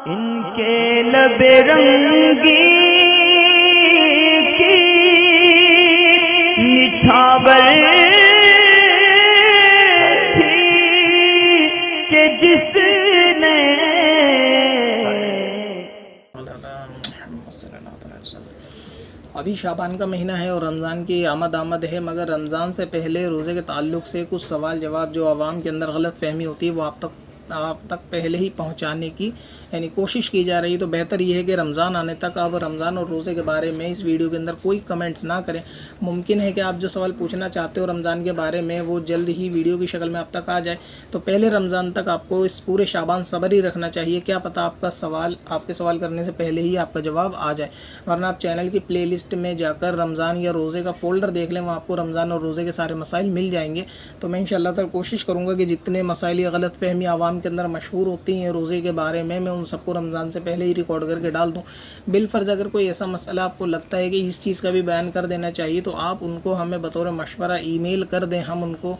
इनके लबे रंगी की निछावर थी कि जिसने अभी शाबान का महीना है और रमज़ान की आमद है, मगर रमज़ान से पहले रोज़े के ताल्लुक़ से कुछ सवाल जवाब जो आवाम के अंदर गलत फहमी होती है वो आप तक पहले ही पहुंचाने की यानी कोशिश की जा रही है। तो बेहतर ये है कि रमज़ान आने तक आप रमज़ान और रोज़े के बारे में इस वीडियो के अंदर कोई कमेंट्स ना करें। मुमकिन है कि आप जो सवाल पूछना चाहते हो रमज़ान के बारे में वो जल्द ही वीडियो की शक्ल में आप तक आ जाए। तो पहले रमज़ान तक आपको इस पूरे शाबान सब्र ही रखना चाहिए, क्या पता आपके सवाल करने से पहले ही आपका जवाब आ जाए। वरना आप चैनल की प्ले लिस्ट में जाकर रमज़ान या रोज़े का फ़ोल्डर देख लें, वहाँ आपको रमज़ान और रोज़े के सारे मसाइल मिल जाएंगे। तो मैं इंशाअल्लाह ताला कोशिश करूँगा कि जितने मसाइल या गलत फहमी आवाम के अंदर मशहूर होती हैं रोज़े के बारे में, मैं उन सबको रमज़ान से पहले ही रिकॉर्ड करके डाल दूँ। बिलफर्ज अगर कोई ऐसा मसला आपको लगता है कि इस चीज़ का भी बयान कर देना चाहिए तो आप उनको हमें बतौर मशवरा ईमेल कर दें, हम उनको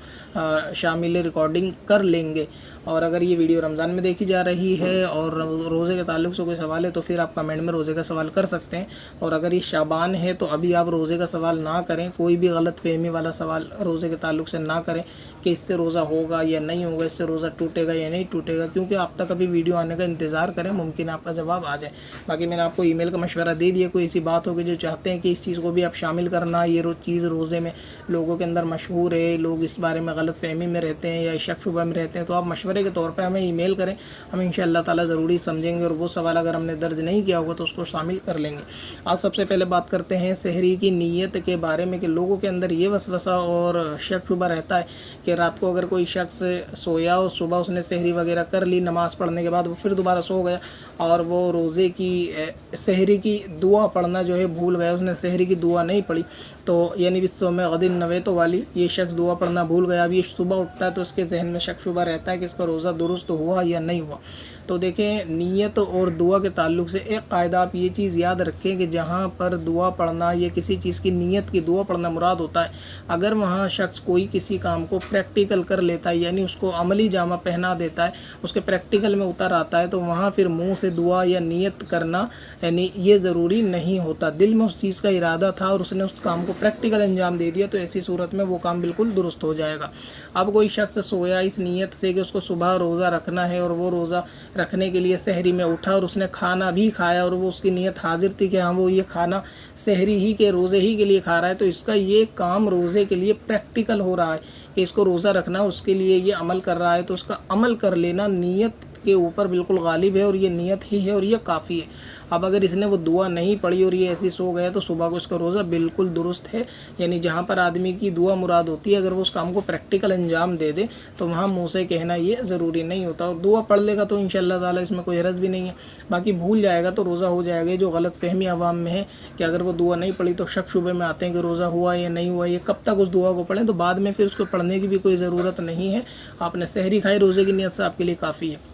शामिल रिकॉर्डिंग कर लेंगे। और अगर ये वीडियो रमज़ान में देखी जा रही है और रोज़े के ताल्लुक़ से कोई सवाल है तो फिर आप कमेंट में रोज़े का सवाल कर सकते हैं। और अगर ये शाबान है तो अभी आप रोज़े का सवाल ना करें, कोई भी गलत फहमी वाला सवाल रोज़े के ताल्लुक़ से ना करें कि इससे रोज़ा होगा या नहीं होगा, इससे रोज़ा टूटेगा या नहीं टूटेगा, क्योंकि आप तक अभी वीडियो आने का इंतज़ार करें, मुमकिन आपका जवाब आ जाए। बाकी मैंने आपको ईमेल का मशवरा दे दिया। कोई ऐसी बात होगी जो चाहते हैं कि इस चीज़ को भी आप शामिल करना, ये चीज़ रोज़े में लोगों के अंदर मशहूर है, लोग इस बारे में गलत फहमी में रहते हैं या शक शुबा में रहते हैं, तो आप मशवरे के तौर पर हमें ईमेल करें, हम इंशाअल्लाह ताला ज़रूरी समझेंगे और वो सवाल अगर हमने दर्ज नहीं किया होगा तो उसको शामिल कर लेंगे। आज सबसे पहले बात करते हैं सहरी की नीयत के बारे में कि लोगों के अंदर ये वसवसा और शक शुबा रहता है कि रात को अगर कोई शख्स सोया और सुबह उसने सहरी वगैरह कर ली, नमाज़ पढ़ने के बाद वो फिर दोबारा सो गया और वो रोज़े की सहरी की दुआ पढ़ना जो है भूल गया, उसने सहरी की दुआ नहीं पढ़ी, तो यानी बिस्सो में गदिन नवेतो वाली ये शख्स दुआ पढ़ना भूल गया। अब ये सुबह उठता है तो उसके जहन में शक शुबा रहता है कि इसका रोज़ा दुरुस्त हुआ या नहीं हुआ। तो देखें, नीयत और दुआ के ताल्लुक़ से एक क़ायदा आप ये चीज़ याद रखें कि जहाँ पर दुआ पढ़ना या किसी चीज़ की नीयत की दुआ पढ़ना मुराद होता है, अगर वहाँ शख्स कोई किसी काम को प्रैक्टिकल कर लेता है यानी उसको अमली जामा पहना देता है, उसके प्रैक्टिकल में उतर आता है, तो वहाँ फिर मुँह से दुआ या नीयत करना यानी ये ज़रूरी नहीं होता। दिल में उस चीज़ का इरादा था और उसने उस काम को प्रैक्टिकल अंजाम दे दिया तो ऐसी सूरत में वो काम बिल्कुल दुरुस्त हो जाएगा। अब कोई शख्स सोया इस नीयत से कि उसको सुबह रोज़ा रखना है और वो रोज़ा रखने के लिए सहरी में उठा और उसने खाना भी खाया और वो उसकी नीयत हाजिर थी कि हाँ वो ये खाना सहरी ही के रोज़े ही के लिए खा रहा है, तो इसका ये काम रोज़े के लिए प्रैक्टिकल हो रहा है कि इसको रोज़ा रखना, उसके लिए ये अमल कर रहा है, तो उसका अमल कर लेना नीयत के ऊपर बिल्कुल गालिब है और ये नीयत ही है और ये काफ़ी है। अब अगर इसने वो दुआ नहीं पढ़ी और ये ऐसी सो गया तो सुबह को इसका रोज़ा बिल्कुल दुरुस्त है। यानी जहाँ पर आदमी की दुआ मुराद होती है, अगर वो उस काम को प्रैक्टिकल अंजाम दे दे तो वहाँ मुँह से कहना ये ज़रूरी नहीं होता। और दुआ पढ़ लेगा तो इंशाअल्लाह ताला इसमें कोई हरज भी नहीं है, बाकी भूल जाएगा तो रोज़ा हो जाएगा। जो गलत फहमी आवाम में है कि अगर वो दुआ नहीं पढ़ी तो शक शुबे में आते हैं कि रोज़ा हुआ या नहीं हुआ, ये कब तक उस दुआ को पढ़ें, तो बाद में फिर उसको पढ़ने की भी कोई ज़रूरत नहीं है। आपने सहरी खाई रोज़े की नीयत से आपके लिए काफ़ी है।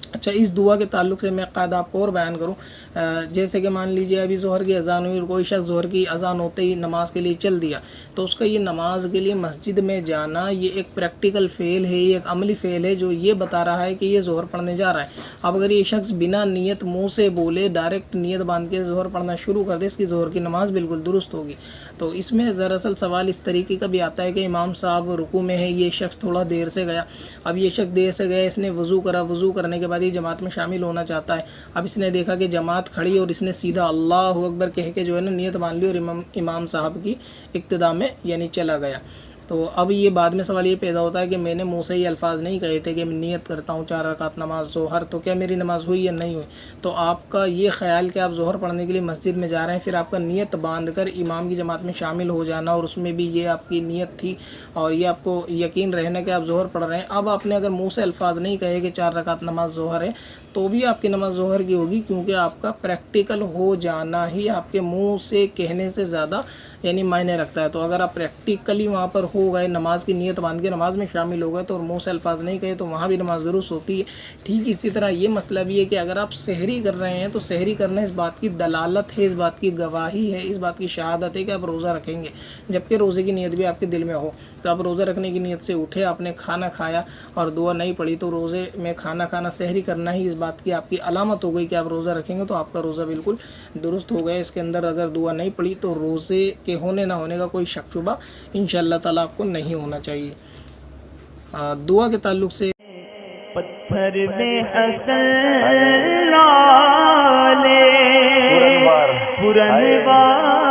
अच्छा, इस दुआ के ताल्लुक़ से मैं क़ायदा आपको और बयान करूँ, जैसे कि मान लीजिए अभी ज़ोहर की अज़ान हुई और कोई शख्स ज़ोहर की अज़ान होते ही नमाज़ के लिए चल दिया, तो उसका ये नमाज के लिए मस्जिद में जाना ये एक प्रैक्टिकल फ़ेल है, ये एक अमली फ़ेल है जो ये बता रहा है कि ये ज़ोहर पढ़ने जा रहा है। अब अगर ये शख्स बिना नीयत मुँह से बोले डायरेक्ट नीयत बांध के ज़ोहर पढ़ना शुरू कर दे, इसकी ज़ोहर की नमाज़ बिल्कुल दुरुस्त होगी। तो इसमें दरअसल सवाल इस तरीके का भी आता है कि इमाम साहब रुकू में है, ये शख्स थोड़ा देर से गया, अब ये शख्स देर से गया, इसने वज़ू करा, वज़ू करने के बाद ये जमात में शामिल होना चाहता है। अब इसने देखा कि जमात खड़ी और इसने सीधा अल्लाहु अकबर कह के जो है ना नीयत बांध ली और इमाम साहब की इक्तिदा में यानी चला गया। तो अब ये बाद में सवाल ये पैदा होता है कि मैंने मुँह से ही अल्फाज नहीं कहे थे कि मैं नियत करता हूँ 4 रकात नमाज ज़ोहर, तो क्या मेरी नमाज़ हुई या नहीं हुई। तो आपका ये ख्याल कि आप ज़ोहर पढ़ने के लिए मस्जिद में जा रहे हैं, फिर आपका नियत बांध कर इमाम की जमात में शामिल हो जाना और उसमें भी ये आपकी नियत थी और ये आपको यकीन रहना कि आप ज़ोहर पढ़ रहे हैं। अब आपने अगर मुँह से अल्फाज नहीं कहे कि 4 रकात नमाज ज़ोहर है तो भी आपकी नमाज ज़ोहर की होगी, क्योंकि आपका प्रैक्टिकल हो जाना ही आपके मुंह से कहने से ज़्यादा यानी मायने रखता है। तो अगर आप प्रैक्टिकली वहाँ पर हो गए, नमाज की नीयत बांध के नमाज में शामिल हो गए तो मुंह से अल्फाज नहीं कहे तो वहाँ भी नमाज दुरुस्त होती है। ठीक इसी तरह ये मसला भी है कि अगर आप सहरी कर रहे हैं तो सहरी करना इस बात की दलालत है, इस बात की गवाही है, इस बात की शहादत है कि आप रोज़ा रखेंगे, जबकि रोज़े की नीयत भी आपके दिल में हो। तो आप रोज़ा रखने की नीयत से उठे, आपने खाना खाया और दुआ नहीं पढ़ी, तो रोज़े में खाना खाना सहरी करना ही इस बात की आपकी अलामत हो गई कि आप रोज़ा रखेंगे तो आपका रोज़ा बिल्कुल दुरुस्त हो गया। इसके अंदर अगर दुआ नहीं पड़ी तो रोज़े के होने ना होने का कोई शक शुबा इंशाअल्लाह ताला आपको नहीं होना चाहिए। दुआ के ताल्लुक से पत्थर में हसन लाले पुरनवार